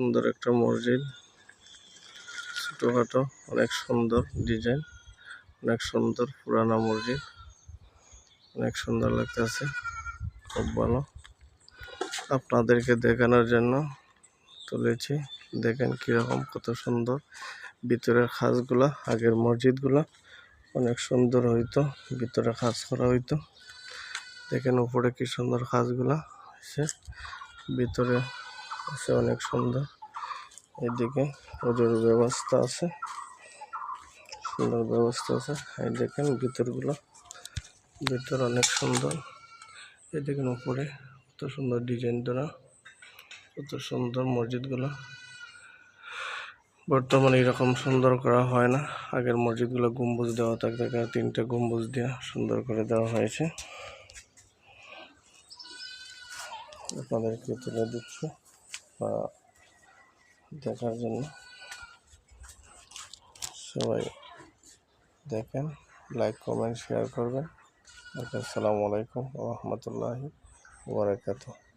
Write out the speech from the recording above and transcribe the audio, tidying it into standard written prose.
সুন্দর একটা মসজিদ, ছোটখাটো, অনেক সুন্দর ডিজাইন, অনেক সুন্দর পুরানা মসজিদ, অনেক সুন্দর লাগতেছে, খুব ভালো। আপনাদেরকে দেখানোর জন্য তুলেছি, দেখেন কিরকম কত সুন্দর ভিতরের খাসগুলা। আগের মসজিদগুলা অনেক সুন্দর হইতো, ভিতরে খাস করা হইতো। দেখেন উপরে কি সুন্দর খাসগুলা আছে, ভিতরে আছে অনেক সুন্দর। এইদিকে ওদের ব্যবস্থা আছে, সুন্দর ব্যবস্থা আছে। এই দেখেন ভিতরগুলো, ভিতর অনেক সুন্দর। এই দেখেন উপরে কত সুন্দর ডিজাইন দ্বারা, কত সুন্দর মসজিদগুলো। বর্তমানে এরকম সুন্দর করা হয় না। আগের মসজিদগুলো গম্বুজ দেওয়া থাকতে 3টে গম্বুজ দেওয়া সুন্দর করে দেওয়া হয়েছে। আপনাদেরকে তুলে দিচ্ছি বা দেখার জন্য। সবাই দেখেন, লাইক কমেন্ট শেয়ার করবেন। আসসালামু আলাইকুম ওয়া রাহমাতুল্লাহি ওয়া বারাকাতুহু।